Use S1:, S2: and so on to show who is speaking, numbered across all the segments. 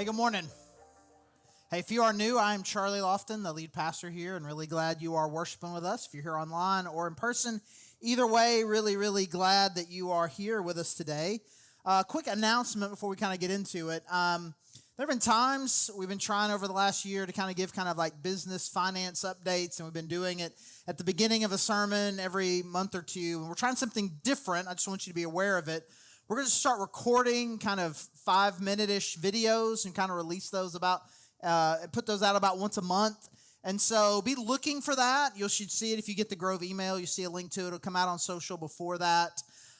S1: Hey, good morning. Hey, if you are new, I'm Charlie Lofton, the lead pastor here, and really glad you are worshiping with us. If you're here online or in person, either way, really glad that you are here with us today. Quick announcement before we kind of get into it. There have been times we've been trying over the last year to kind of give kind of like business finance updates, and we've been doing it at the beginning of a sermon every month or two, and we're trying something different. I just want you to be aware of it. We're going to start recording kind of 5-minute-ish videos and kind of release those put those out about once a month. And so be looking for that. You should see it if you get the Grove email. You see a link to it. It'll come out on social before that.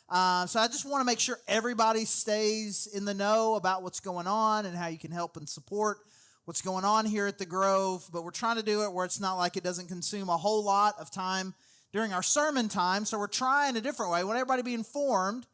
S1: So I just want to make sure everybody stays in the know about what's going on and how you can help and support what's going on here at the Grove. But we're trying to do it where it's not like it doesn't consume a whole lot of time during our sermon time. So we're trying a different way. We want everybody to be informed.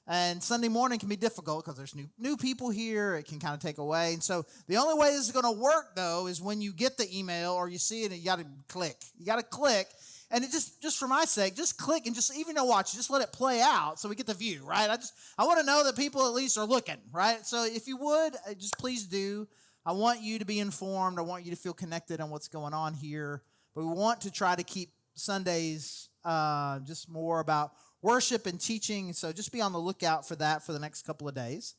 S1: And Sunday morning can be difficult because there's new people here. It can kind of take away. And so the only way this is going to work, though, is when you get the email or you see it and you got to click. You got to click. And it just for my sake, just click and just even watch, just let it play out so we get the view, right? I want to know that people at least are looking, right? So if you would, just please do. I want you to be informed. I want you to feel connected on what's going on here. But we want to try to keep Sundays just more about worship and teaching, so just be on the lookout for that for the next couple of days.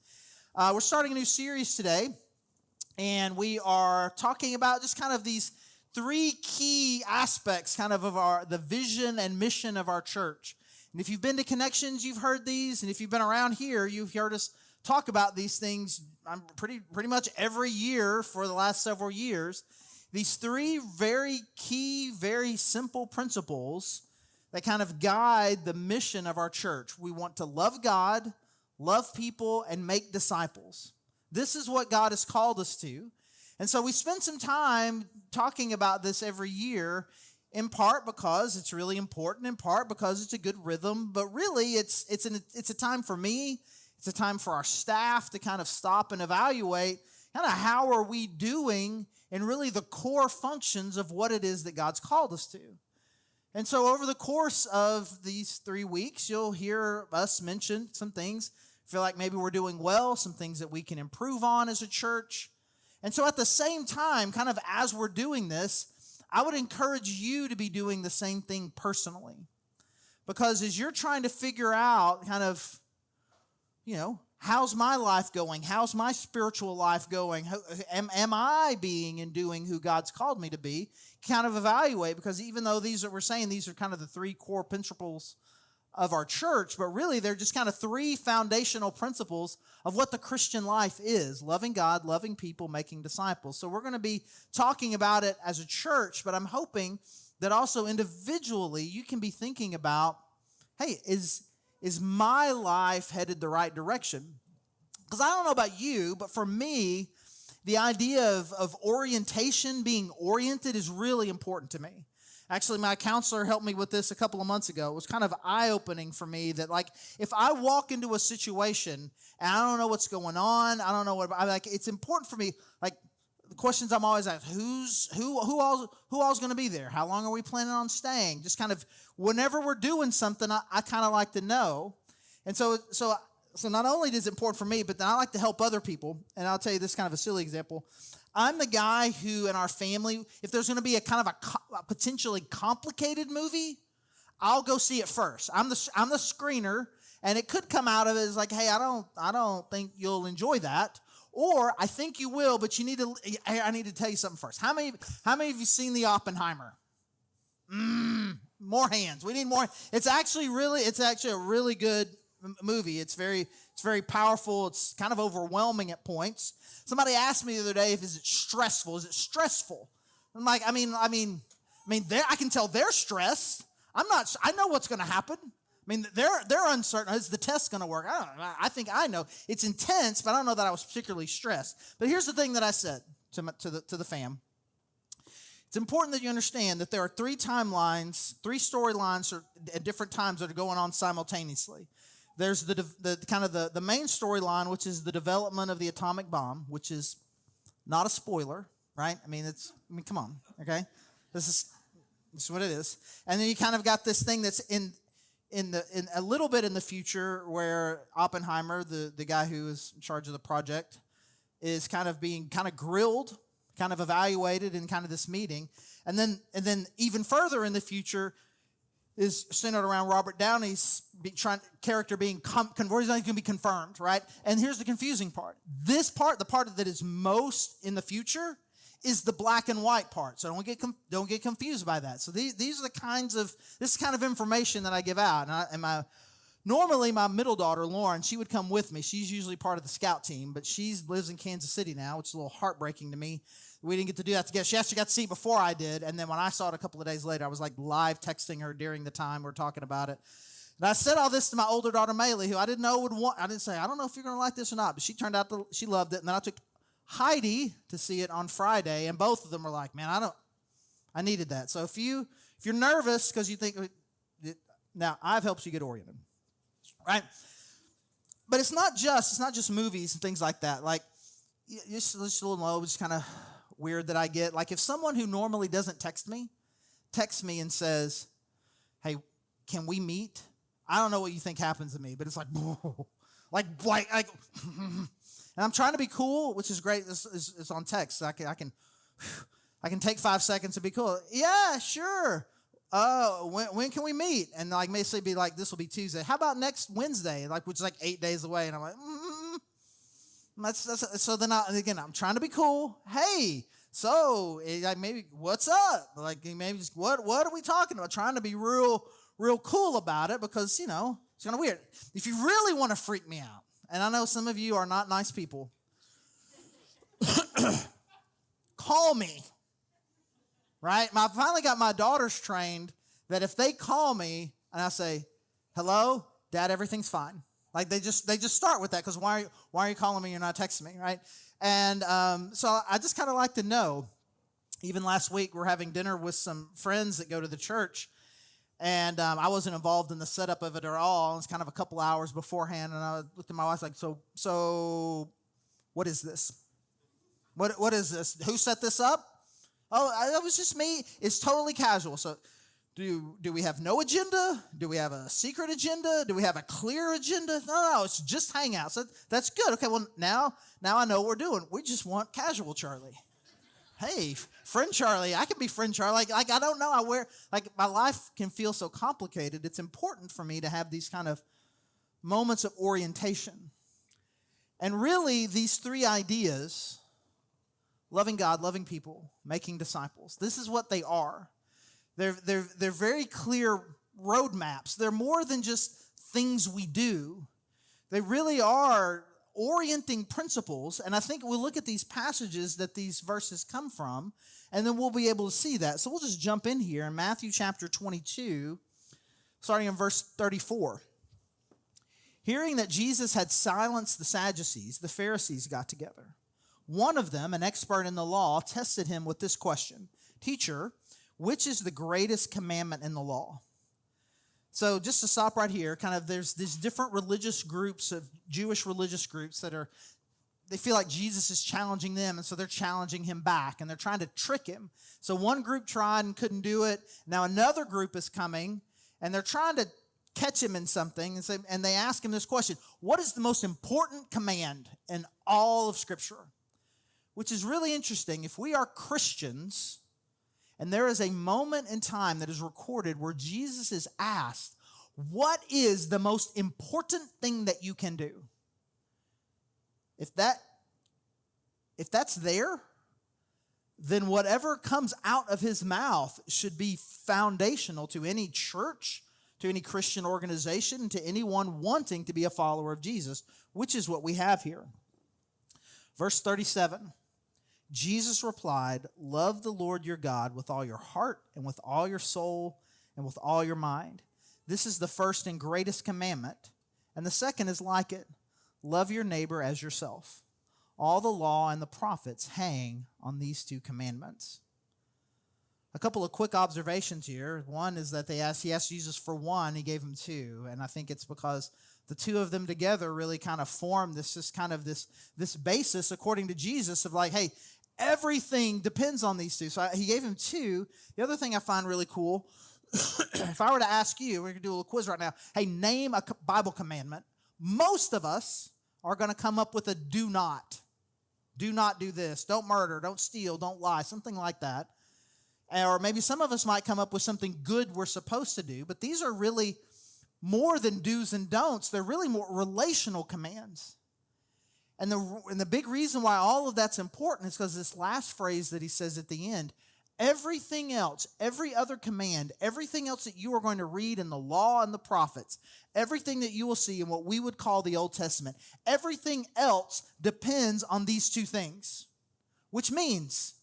S1: We're starting a new series today, and we are talking about just kind of these three key aspects kind of the vision and mission of our church. And if you've been to Connections, you've heard these, and if you've been around here, you've heard us talk about these things pretty much every year for the last several years. These three very key, very simple principles that kind of guide the mission of our church. We want to love God, love people, and make disciples. This is what God has called us to. And so we spend some time talking about this every year, in part because it's really important, in part because it's a good rhythm, but really it's a time for me, it's a time for our staff to kind of stop and evaluate kind of how are we doing in really the core functions of what it is that God's called us to. And so over the course of these 3 weeks, you'll hear us mention some things. Feel like maybe we're doing well, some things that we can improve on as a church. And so at the same time, kind of as we're doing this, I would encourage you to be doing the same thing personally. Because as you're trying to figure out kind of, how's my life going? How's my spiritual life going? Am I being and doing who God's called me to be? Kind of evaluate, because even though these are kind of the three core principles of our church, but really they're just kind of three foundational principles of what the Christian life is: loving God, loving people, making disciples. So we're going to be talking about it as a church, but I'm hoping that also individually you can be thinking about, hey, is my life headed the right direction? Because I don't know about you, but for me, the idea of orientation, being oriented, is really important to me. Actually, my counselor helped me with this a couple of months ago. It was kind of eye-opening for me that, like, if I walk into a situation and I don't know what's going on, I don't know what, it's important for me, like, the questions I'm always asked: who all's going to be there? How long are we planning on staying? Just kind of whenever we're doing something, I kind of like to know. And so not only is it important for me, but then I like to help other people. And I'll tell you this kind of a silly example. I'm the guy who, in our family, if there's going to be a kind of a potentially complicated movie, I'll go see it first. I'm the screener, and it could come out of it as like, hey, I don't think you'll enjoy that. Or I think you will, but I need to tell you something first. How many of you seen the Oppenheimer? More hands. We need more. It's actually a really good movie. It's very powerful. It's kind of overwhelming at points. Somebody asked me the other day, is it stressful? Is it stressful? I'm like, I mean, I can tell they're stressed. I know what's going to happen. I mean, they're uncertain. Is the test going to work? I don't know. I think I know. It's intense, but I don't know that I was particularly stressed. But here's the thing that I said to the fam. It's important that you understand that there are three storylines at different times that are going on simultaneously. There's the main storyline, which is the development of the atomic bomb, which is not a spoiler, right? Come on, okay? This is what it is. And then you kind of got this thing that's in a little bit in the future, where Oppenheimer, the guy who is in charge of the project, is kind of being kind of grilled, kind of evaluated in kind of this meeting. And then even further in the future is centered around Robert Downey's character being converted. He's going to be confirmed, right? And here's the confusing part. This part, the part that is most in the future, is the black and white part. So don't get confused by that. So these are this kind of information that I give out. Normally my middle daughter, Lauren, she would come with me. She's usually part of the scout team, but she lives in Kansas City now, which is a little heartbreaking to me. We didn't get to do that together. She actually got to see it before I did, and then when I saw it a couple of days later, I was like live texting her during the time we were talking about it. And I said all this to my older daughter, Maylee, who I didn't know would want. I didn't say, I don't know if you're going to like this or not, but she turned out she loved it. And then I took Heidi to see it on Friday, and both of them were like, man, I needed that. So if you're nervous because you think, now I've helped you get oriented, right? But it's not just movies and things like that. Like, just a little low, just kind of weird that I get. Like if someone who normally doesn't text me texts me and says, hey, can we meet? I don't know what you think happens to me, but it's like, like, and I'm trying to be cool, which is great. It's on text. So I can take 5 seconds to be cool. Yeah, sure. When can we meet? And like basically be like, this will be Tuesday. How about next Wednesday? Like, which is like 8 days away. And I'm like, so then I'm trying to be cool. Hey, so like maybe what's up? Like maybe just what are we talking about? Trying to be real cool about it because it's kind of weird. If you really want to freak me out, and I know some of you are not nice people, call me. Right? I finally got my daughters trained that if they call me and I say, hello, Dad, everything's fine. Like they just start with that because why are you calling me? You're not texting me, right? And so I just kind of like to know. Even last week, we're having dinner with some friends that go to the church, and I wasn't involved in the setup of it at all. It was kind of a couple hours beforehand, and I looked at my wife like, so what is this? What is this? Who set this up? Oh, it was just me. It's totally casual. So do we have no agenda? Do we have a secret agenda? Do we have a clear agenda? No, it's just hangouts. So that's good. Okay, well, now I know what we're doing. We just want casual Charlie. Hey, friend Charlie. I can be friend Charlie. Like I don't know. My life can feel so complicated. It's important for me to have these kind of moments of orientation. And really, these three ideas, loving God, loving people, making disciples, this is what they are. They're very clear roadmaps. They're more than just things we do. They really are orienting principles, and I think we'll look at these passages that these verses come from, and then we'll be able to see that. So we'll just jump in here in Matthew chapter 22, starting in verse 34. Hearing that Jesus had silenced the Sadducees, the Pharisees got together. One of them, an expert in the law, tested him with this question: Teacher, which is the greatest commandment in the law? So just to stop right here, kind of there's these different religious groups of Jewish religious groups they feel like Jesus is challenging them, and so they're challenging him back, and they're trying to trick him. So one group tried and couldn't do it. Now another group is coming, and they're trying to catch him in something, and they ask him this question: what is the most important command in all of Scripture? Which is really interesting. If we are Christians, and there is a moment in time that is recorded where Jesus is asked, what is the most important thing that you can do? If that's there, then whatever comes out of his mouth should be foundational to any church, to any Christian organization, to anyone wanting to be a follower of Jesus, which is what we have here. Verse 37. Jesus replied, love the Lord your God with all your heart and with all your soul and with all your mind. This is the first and greatest commandment. And the second is like it. Love your neighbor as yourself. All the law and the prophets hang on these two commandments. A couple of quick observations here. One is that he asked Jesus for one, he gave him two. And I think it's because the two of them together really kind of form this basis, according to Jesus, of like, hey, everything depends on these two. So he gave him two. The other thing I find really cool, if I were to ask you, we're going to do a little quiz right now, hey, name a Bible commandment, most of us are going to come up with a do not. Do not do this. Don't murder. Don't steal. Don't lie. Something like that. Or maybe some of us might come up with something good we're supposed to do. But these are really more than do's and don'ts. They're really more relational commands. And the big reason why all of that's important is because this last phrase that he says at the end, everything else, every other command, everything else that you are going to read in the law and the prophets, everything that you will see in what we would call the Old Testament, everything else depends on these two things. Which means,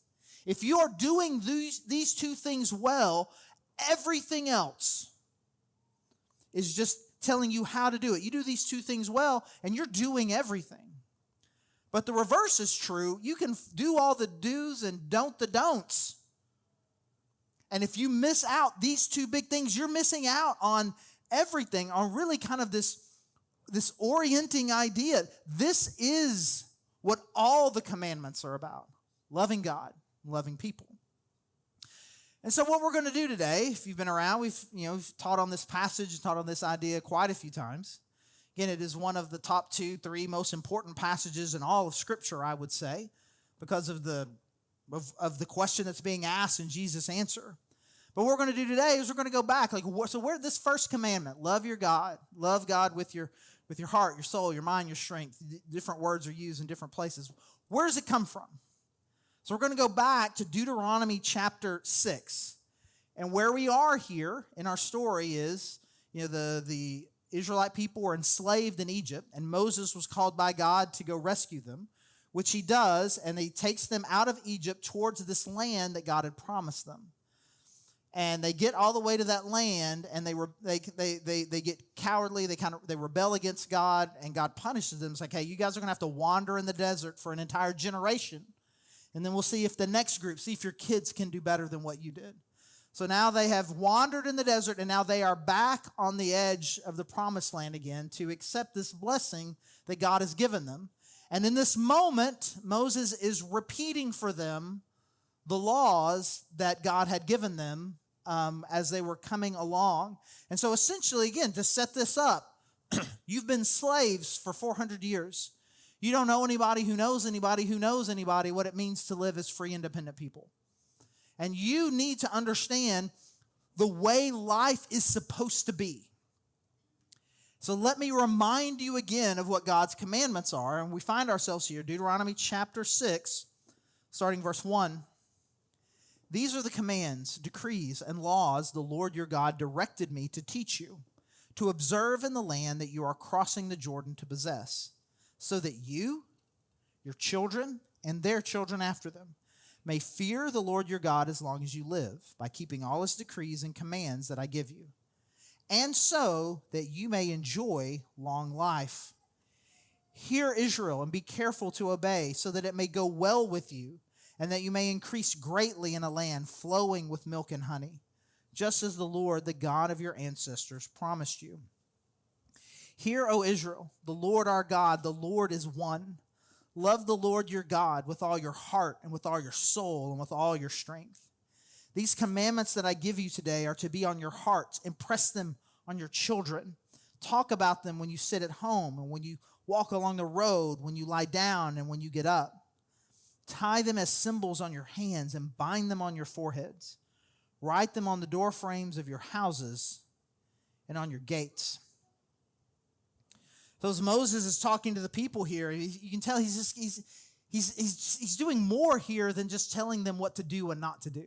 S1: if you are doing these two things well, everything else is just telling you how to do it. You do these two things well, and you're doing everything. But the reverse is true. You can do all the do's and don't the don'ts. And if you miss out these two big things, you're missing out on everything, on really kind of this orienting idea. This is what all the commandments are about: loving God, loving people. And so what we're going to do today, if you've been around, we've taught on this passage, taught on this idea quite a few times. Again, it is one of the top 2, 3 most important passages in all of Scripture, I would say, because of the question that's being asked and Jesus' answer. But what we're going to do today is we're going to go back. So where this first commandment, love your God, love God with your heart, your soul, your mind, your strength. Different words are used in different places. Where does it come from? So we're going to go back to Deuteronomy chapter 6. And where we are here in our story is, the Israelite people were enslaved in Egypt, and Moses was called by God to go rescue them, which he does, and he takes them out of Egypt towards this land that God had promised them. And they get all the way to that land, and they get cowardly. They rebel against God, and God punishes them. It's like, hey, you guys are going to have to wander in the desert for an entire generation, and then we'll see if the next group, see if your kids can do better than what you did. So now they have wandered in the desert, and now they are back on the edge of the promised land again to accept this blessing that God has given them. And in this moment, Moses is repeating for them the laws that God had given them as they were coming along. And so essentially, again, to set this up, you've been slaves for 400 years. You don't know anybody who knows anybody who knows anybody what it means to live as free, independent people. And you need to understand the way life is supposed to be. So let me remind you again of what God's commandments are. And we find ourselves here, Deuteronomy chapter 6, starting verse 1. These are the commands, decrees, and laws the Lord your God directed me to teach you, to observe in the land that you are crossing the Jordan to possess, so that you, your children, and their children after them may fear the Lord your God as long as you live, by keeping all his decrees and commands that I give you, and so that you may enjoy long life. Hear, Israel, and be careful to obey, so that it may go well with you, and that you may increase greatly in a land flowing with milk and honey, just as the Lord, the God of your ancestors, promised you. Hear, O Israel, the Lord our God, the Lord is one. Love the Lord your God with all your heart and with all your soul and with all your strength. These commandments that I give you today are to be on your hearts. Impress them on your children. Talk about them when you sit at home and when you walk along the road, when you lie down and when you get up. Tie them as symbols on your hands and bind them on your foreheads. Write them on the door frames of your houses and on your gates. So as Moses is talking to the people here, you can tell he's doing more here than just telling them what to do and not to do.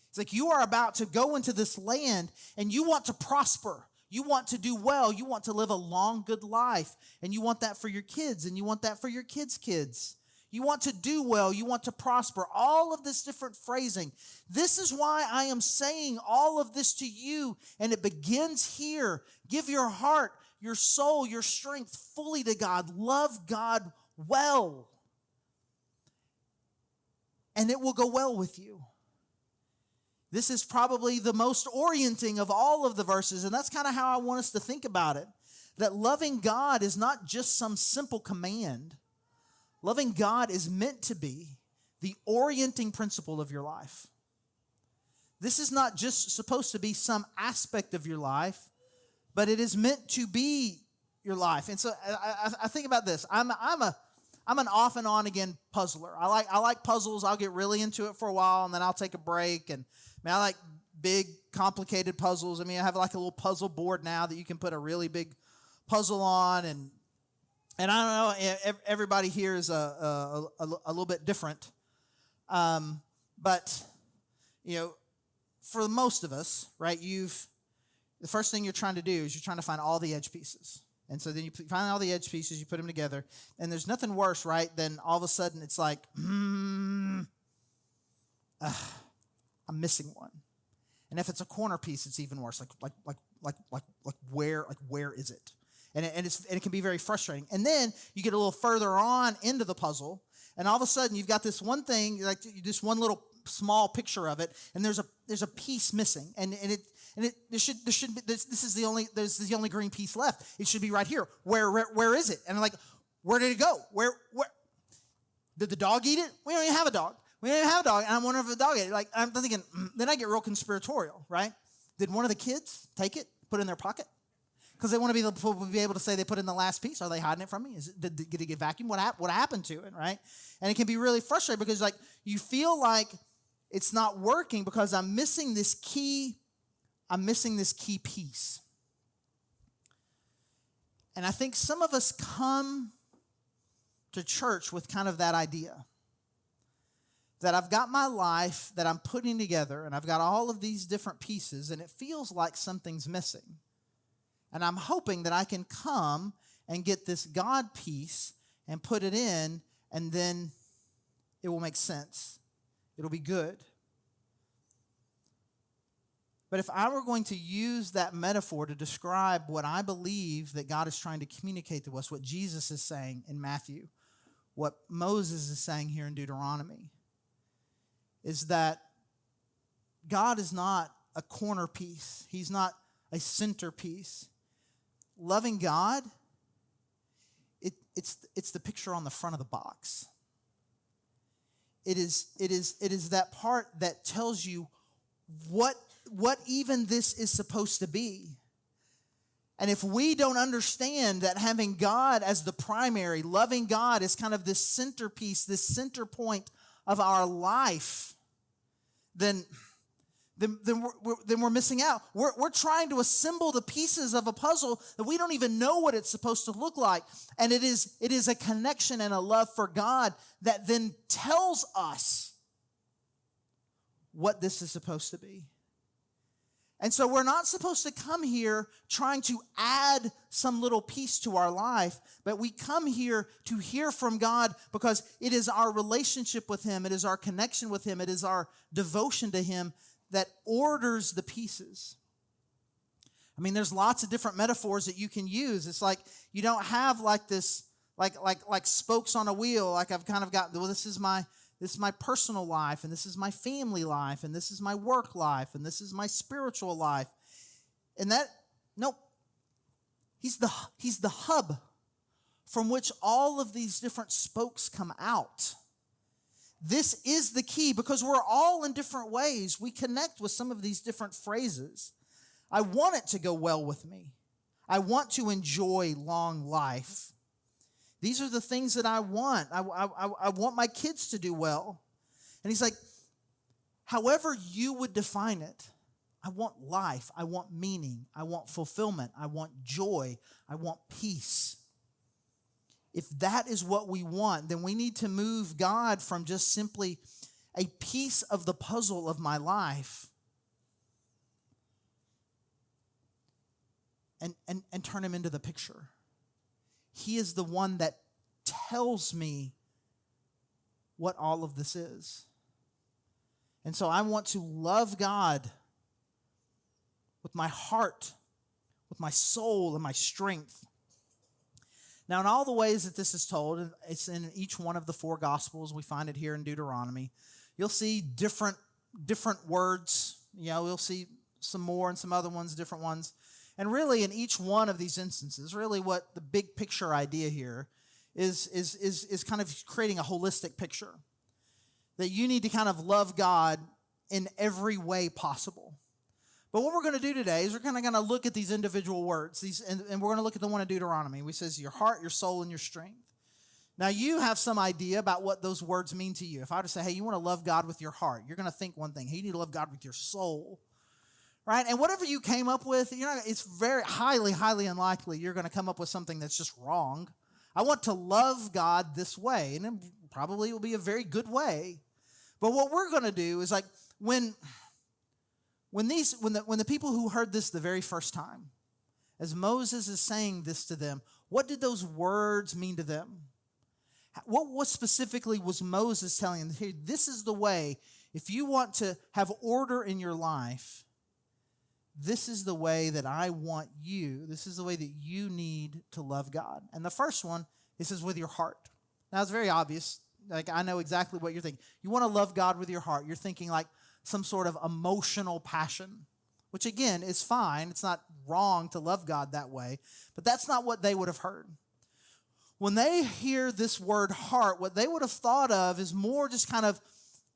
S1: It's like, you are about to go into this land and you want to prosper. You want to do well. You want to live a long, good life. And you want that for your kids, and you want that for your kids' kids. You want to do well. You want to prosper. All of this different phrasing. This is why I am saying all of this to you, and it begins here. Give your heart, your soul, your strength fully to God. Love God well. And it will go well with you. This is probably the most orienting of all of the verses, and that's kind of how I want us to think about it. That loving God is not just some simple command. Loving God is meant to be the orienting principle of your life. This is not just supposed to be some aspect of your life, but it is meant to be your life. And so I think about this. I'm I'm an off and on again puzzler. I like puzzles. I'll get really into it for a while, and then I'll take a break. And I like big, complicated puzzles. I mean, I have like a little puzzle board now that you can put a really big puzzle on, and I don't know. Everybody here is a little bit different, but for most of us, right? The first thing you're trying to do is you're trying to find all the edge pieces. And so then you find all the edge pieces, you put them together, and there's nothing worse, right, than all of a sudden it's like, I'm missing one. And if it's a corner piece, it's even worse. Like where is it? And it can be very frustrating. And then you get a little further on into the puzzle, and all of a sudden you've got this one thing, like this one little small picture of it, and there's a piece missing, this is the only green piece left. It should be right here. Where is it? And I'm like, where did it go? Where did the dog eat it? We don't even have a dog. And I'm wondering if the dog ate it. Like, I'm thinking, then I get real conspiratorial, right? Did one of the kids take it, put it in their pocket? Because they want to be able to say they put in the last piece. Are they hiding it from me? Did it get vacuumed? What happened to it, right? And it can be really frustrating because like you feel like it's not working because I'm missing this key piece. And I think some of us come to church with kind of that idea. That I've got my life that I'm putting together, and I've got all of these different pieces, and it feels like something's missing. And I'm hoping that I can come and get this God piece and put it in, and then it will make sense. It'll be good. But if I were going to use that metaphor to describe what I believe that God is trying to communicate to us, what Jesus is saying in Matthew, what Moses is saying here in Deuteronomy, is that God is not a corner piece. He's not a centerpiece. Loving God, it's the picture on the front of the box. It is that part that tells you what even this is supposed to be. And if we don't understand that having God as the primary, loving God is kind of this centerpiece, this center point of our life, then we're missing out. We're trying to assemble the pieces of a puzzle that we don't even know what it's supposed to look like. And it is a connection and a love for God that then tells us what this is supposed to be. And so we're not supposed to come here trying to add some little piece to our life, but we come here to hear from God because it is our relationship with Him, it is our connection with Him, it is our devotion to Him that orders the pieces. I mean, there's lots of different metaphors that you can use. It's like you don't have like this, like spokes on a wheel. Like I've kind of got, well, this is my personal life, and this is my family life, and this is my work life, and this is my spiritual life. And nope. He's the hub from which all of these different spokes come out. This is the key because we're all in different ways. We connect with some of these different phrases. I want it to go well with me. I want to enjoy long life. These are the things that I want. I want my kids to do well. And he's like, however you would define it, I want life. I want meaning. I want fulfillment. I want joy. I want peace. If that is what we want, then we need to move God from just simply a piece of the puzzle of my life and turn Him into the picture. He is the one that tells me what all of this is. And so I want to love God with my heart, with my soul, and my strength. Now, in all the ways that this is told, it's in each one of the 4 Gospels. We find it here in Deuteronomy. You'll see different words. We'll see some more and some other ones, different ones. And really, in each one of these instances, really what the big picture idea here is kind of creating a holistic picture. That you need to kind of love God in every way possible. But what we're going to do today is we're kind of going to look at these individual words, and we're going to look at the one in Deuteronomy. It says your heart, your soul, and your strength. Now, you have some idea about what those words mean to you. If I were to say, hey, you want to love God with your heart, you're going to think one thing. Hey, you need to love God with your soul, right? And whatever you came up with, it's very highly, highly unlikely you're going to come up with something that's just wrong. I want to love God this way, and it probably will be a very good way. But what we're going to do is like when the people who heard this the very first time, as Moses is saying this to them, what did those words mean to them? What specifically was Moses telling them? Here, this is the way. If you want to have order in your life, this is the way that I want you. This is the way that you need to love God. And the first one, it says with your heart. Now, it's very obvious. Like, I know exactly what you're thinking. You want to love God with your heart. You're thinking like some sort of emotional passion, which again is fine. It's not wrong to love God that way, but that's not what they would have heard. When they hear this word heart, what they would have thought of is more just kind of,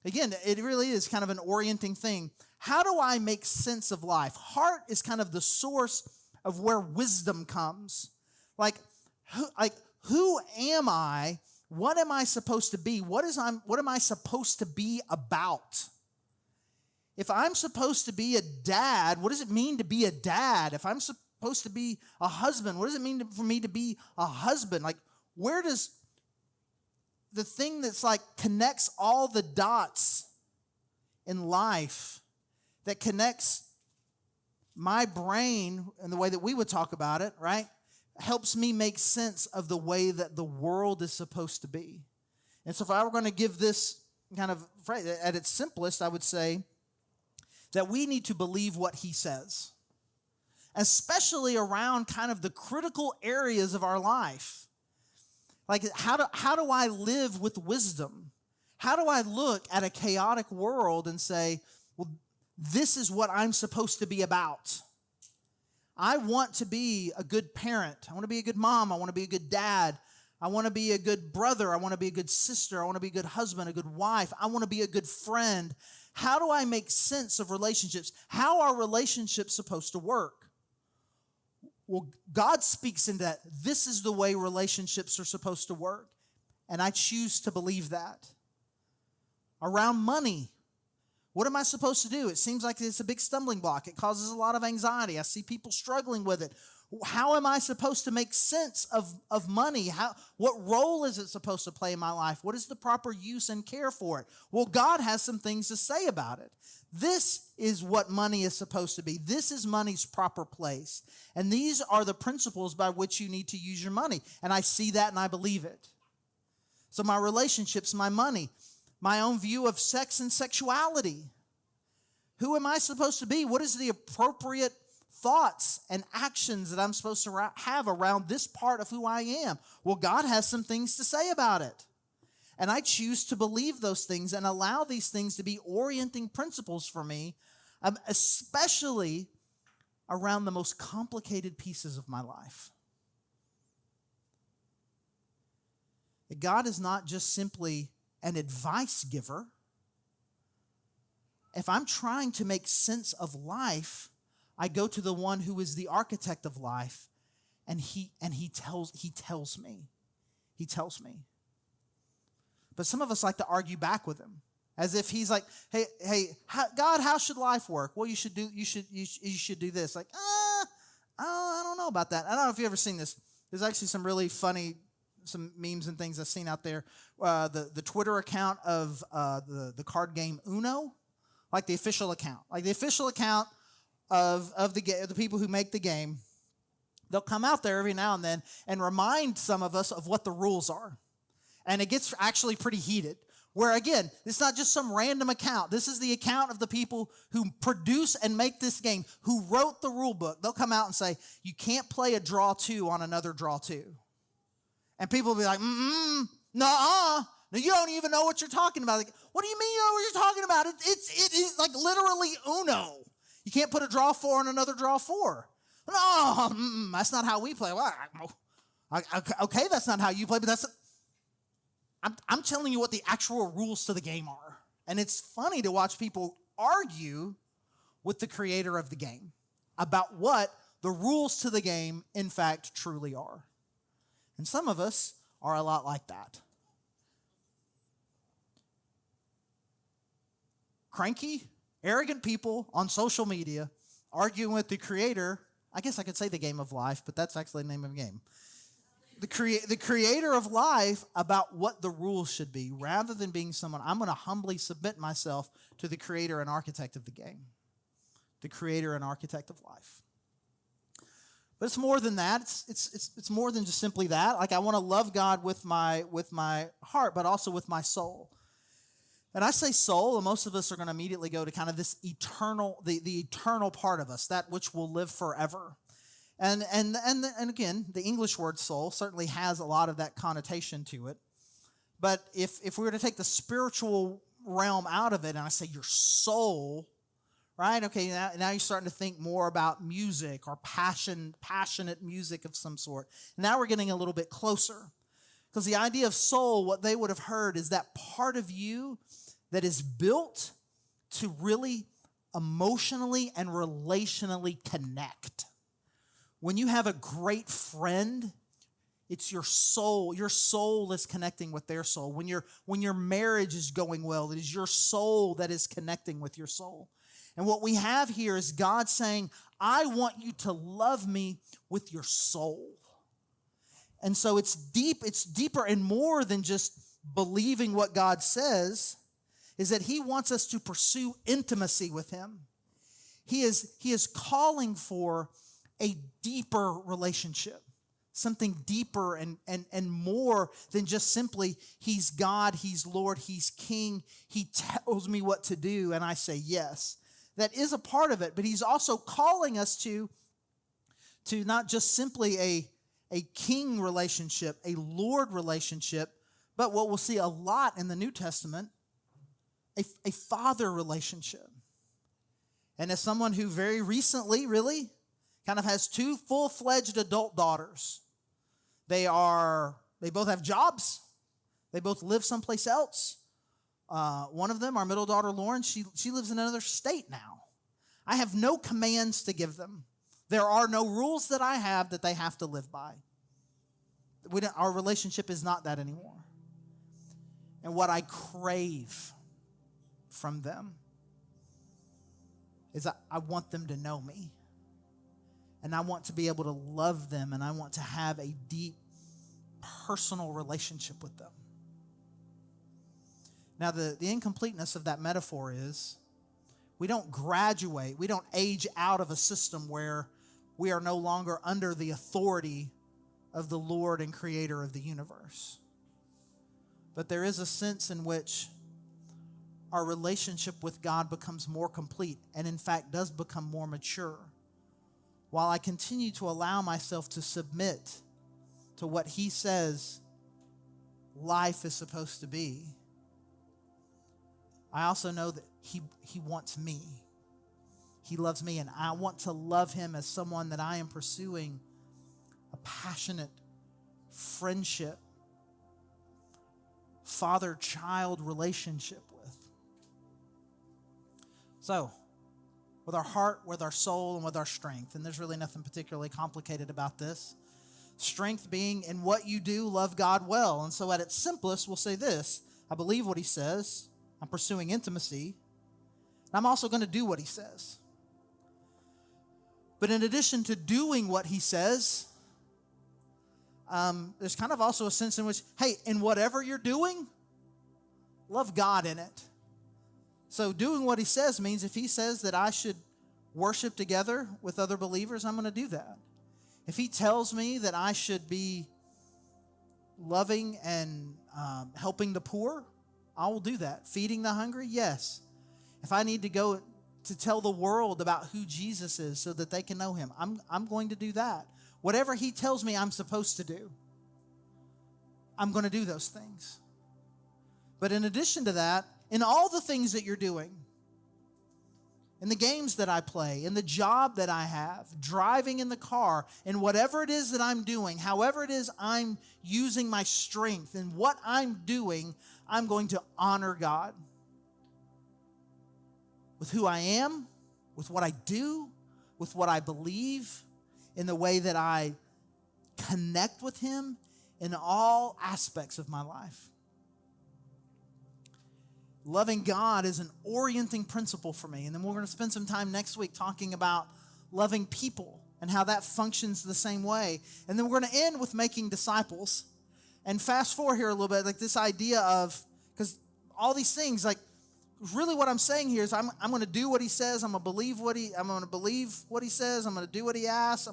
S1: again, it really is kind of an orienting thing. How do I make sense of life? Heart is kind of the source of where wisdom comes. Like who am I? What am I supposed to be? What am I supposed to be about? If I'm supposed to be a dad, what does it mean to be a dad? If I'm supposed to be a husband, what does it mean for me to be a husband? Like, where does the thing that's like connects all the dots in life, that connects my brain in the way that we would talk about it, right, helps me make sense of the way that the world is supposed to be? And so if I were going to give this kind of phrase at its simplest, I would say that we need to believe what he says, especially around kind of the critical areas of our life. Like, how do I live with wisdom? How do I look at a chaotic world and say, well, this is what I'm supposed to be about? I want to be a good parent. I want to be a good mom. I want to be a good dad. I want to be a good brother. I want to be a good sister. I want to be a good husband, a good wife. I want to be a good friend. How do I make sense of relationships? How are relationships supposed to work? Well, God speaks into that. This is the way relationships are supposed to work. And I choose to believe that. Around money, what am I supposed to do? It seems like it's a big stumbling block. It causes a lot of anxiety. I see people struggling with it. How am I supposed to make sense of money? What role is it supposed to play in my life? What is the proper use and care for it? Well, God has some things to say about it. This is what money is supposed to be. This is money's proper place. And these are the principles by which you need to use your money. And I see that and I believe it. So my relationships, my money, my own view of sex and sexuality. Who am I supposed to be? What is the appropriate thoughts and actions that I'm supposed to have around this part of who I am? Well, God has some things to say about it. And I choose to believe those things and allow these things to be orienting principles for me, especially around the most complicated pieces of my life. God is not just simply an advice giver. If I'm trying to make sense of life, I go to the one who is the architect of life, and he tells me. He tells me. But some of us like to argue back with him, as if he's like, hey, God, how should life work? Well, you should do this. Like, I don't know about that. I don't know if you've ever seen this. There's actually some really funny, some memes and things I've seen out there. The Twitter account of the card game Uno, like the official account, of the people who make the game. They'll come out there every now and then and remind some of us of what the rules are. And it gets actually pretty heated. Where again, it's not just some random account. This is the account of the people who produce and make this game, who wrote the rule book. They'll come out and say, you can't play a draw two on another draw two. And people will be like, no, you don't even know what you're talking about. Like, what do you mean you know what you're talking about? It is like literally Uno. You can't put a draw four on another draw four. No, that's not how we play. Well, okay, that's not how you play, but I'm telling you what the actual rules to the game are. And it's funny to watch people argue with the creator of the game about what the rules to the game, in fact, truly are. And some of us are a lot like that. Cranky, arrogant people on social media arguing with the creator. I guess I could say the game of life, but that's actually the name of the game. The creator of life about what the rules should be, rather than being someone, I'm going to humbly submit myself to the creator and architect of the game, the creator and architect of life. But it's more than that. It's more than just simply that. Like, I want to love God with my heart, but also with my soul. And I say soul, and most of us are going to immediately go to kind of this eternal, the eternal part of us, that which will live forever. And again, the English word soul certainly has a lot of that connotation to it. But if we were to take the spiritual realm out of it, and I say your soul, right? Okay, now you're starting to think more about music or passionate music of some sort. Now we're getting a little bit closer. Because the idea of soul, what they would have heard is that part of you that is built to really emotionally and relationally connect. When you have a great friend, it's your soul. Your soul is connecting with their soul. When your marriage is going well, it is your soul that is connecting with your soul. And what we have here is God saying, I want you to love me with your soul. And so it's deeper and more than just believing what God says, is that he wants us to pursue intimacy with him. He is calling for a deeper relationship, something deeper and more than just simply he's God, he's Lord, he's King, he tells me what to do and I say yes. That is a part of it, but he's also calling us to not just simply a king relationship, a Lord relationship, but what we'll see a lot in the New Testament, a father relationship. And as someone who very recently really kind of has two full-fledged adult daughters, they both have jobs, they both live someplace else. One of them, our middle daughter Lauren, she lives in another state now. I have no commands to give them. There are no rules that I have that they have to live by. Our relationship is not that anymore. And what I crave from them is I want them to know me. And I want to be able to love them, and I want to have a deep personal relationship with them. Now, the incompleteness of that metaphor is we don't graduate, we don't age out of a system where we are no longer under the authority of the Lord and Creator of the universe. But there is a sense in which our relationship with God becomes more complete and, in fact, does become more mature, while I continue to allow myself to submit to what he says life is supposed to be. I also know that he wants me. He loves me, and I want to love him as someone that I am pursuing a passionate friendship, father-child relationship with. So, with our heart, with our soul, and with our strength, and there's really nothing particularly complicated about this. Strength being in what you do, love God well. And so at its simplest, we'll say this: I believe what he says. I'm pursuing intimacy. And I'm also going to do what he says. But in addition to doing what he says, there's kind of also a sense in which, hey, in whatever you're doing, love God in it. So doing what he says means if he says that I should worship together with other believers, I'm going to do that. If he tells me that I should be loving and helping the poor, I will do that. Feeding the hungry, yes. If I need to go to tell the world about who Jesus is so that they can know him, I'm going to do that. Whatever he tells me I'm supposed to do, I'm going to do those things. But in addition to that, in all the things that you're doing, in the games that I play, in the job that I have, driving in the car, in whatever it is that I'm doing, however it is I'm using my strength, in what I'm doing, I'm going to honor God. With who I am, with what I do, with what I believe, in the way that I connect with him, in all aspects of my life. Loving God is an orienting principle for me. And then we're going to spend some time next week talking about loving people and how that functions the same way. And then we're going to end with making disciples. And fast forward here a little bit, like this idea of, because all these things, like really what I'm saying here is I'm going to do what he says. I'm going to believe what he says. I'm going to do what he asks.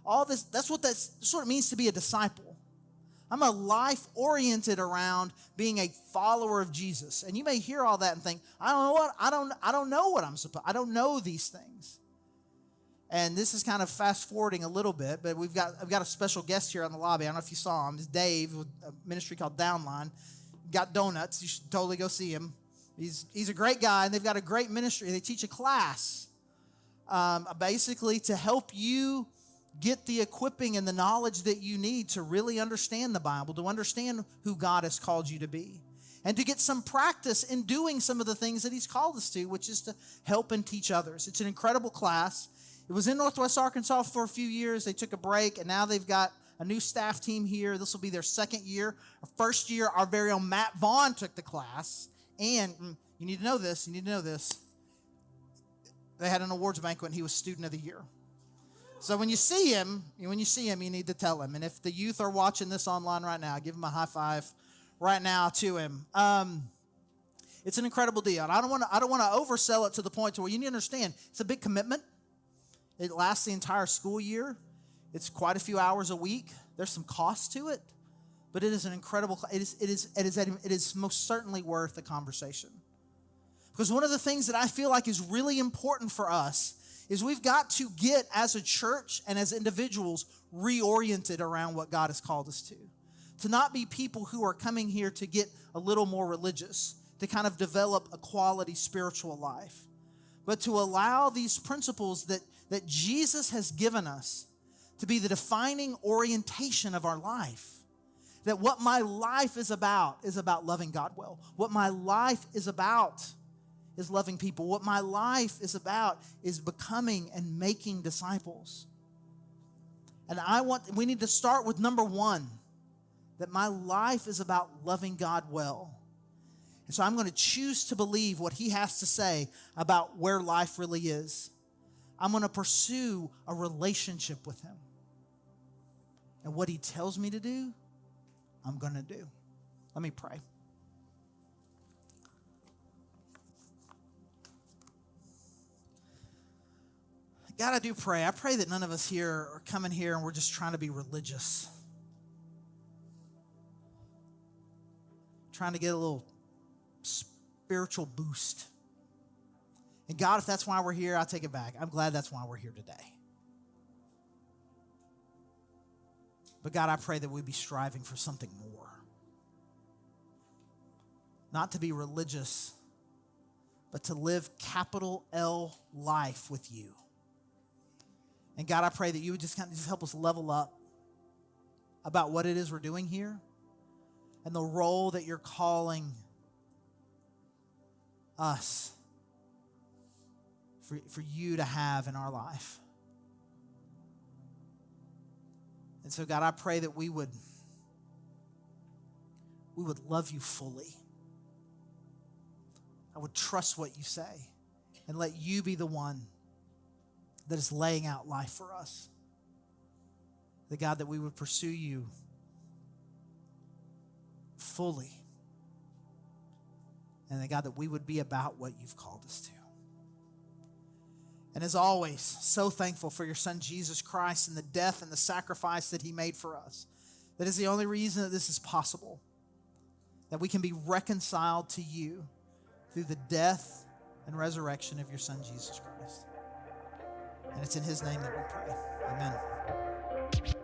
S1: All this, that's what it means to be a disciple. I'm a life oriented around being a follower of Jesus. And you may hear all that and think, I don't know what I'm supposed, I don't know these things. And this is kind of fast forwarding a little bit, but I've got a special guest here on the lobby. I don't know if you saw him. It's Dave with a ministry called Downline. Got donuts. You should totally go see him. He's a great guy, and they've got a great ministry. They teach a class basically to help you get the equipping and the knowledge that you need to really understand the Bible, to understand who God has called you to be, and to get some practice in doing some of the things that he's called us to, which is to help and teach others. It's an incredible class. It was in Northwest Arkansas for a few years. They took a break, and now they've got a new staff team here. This will be their second year. Our first year, our very own Matt Vaughn took the class. And you need to know this. They had an awards banquet, and he was Student of the Year. So when you see him, you need to tell him. And if the youth are watching this online right now, give him a high five right now to him. It's an incredible deal. And I don't want to oversell it to the point to where you need to understand it's a big commitment. It lasts the entire school year. It's quite a few hours a week. There's some cost to it, but it is an incredible. It is most certainly worth the conversation. Because one of the things that I feel like is really important for us is we've got to get, as a church and as individuals, reoriented around what God has called us to. To not be people who are coming here to get a little more religious, to kind of develop a quality spiritual life, but to allow these principles that Jesus has given us to be the defining orientation of our life. That what my life is about loving God well. What my life is about is loving people. What my life is about is becoming and making disciples. And we need to start with number one, that my life is about loving God well. And so I'm going to choose to believe what he has to say about where life really is. I'm going to pursue a relationship with him. And what he tells me to do, I'm going to do. Let me pray. God, I do pray. I pray that none of us here are coming here and we're just trying to be religious. Trying to get a little spiritual boost. And God, if that's why we're here, I'll take it back. I'm glad that's why we're here today. But God, I pray that we be striving for something more. Not to be religious, but to live capital L life with you. And God, I pray that you would just help us level up about what it is we're doing here and the role that you're calling us for you to have in our life. And so, God, I pray that we would love you fully. I would trust what you say and let you be the one that is laying out life for us. The God, that we would pursue you fully. And the God, that we would be about what you've called us to. And as always, so thankful for your son, Jesus Christ, and the death and the sacrifice that he made for us. That is the only reason that this is possible. That we can be reconciled to you through the death and resurrection of your son, Jesus Christ. And it's in his name that we pray. Amen.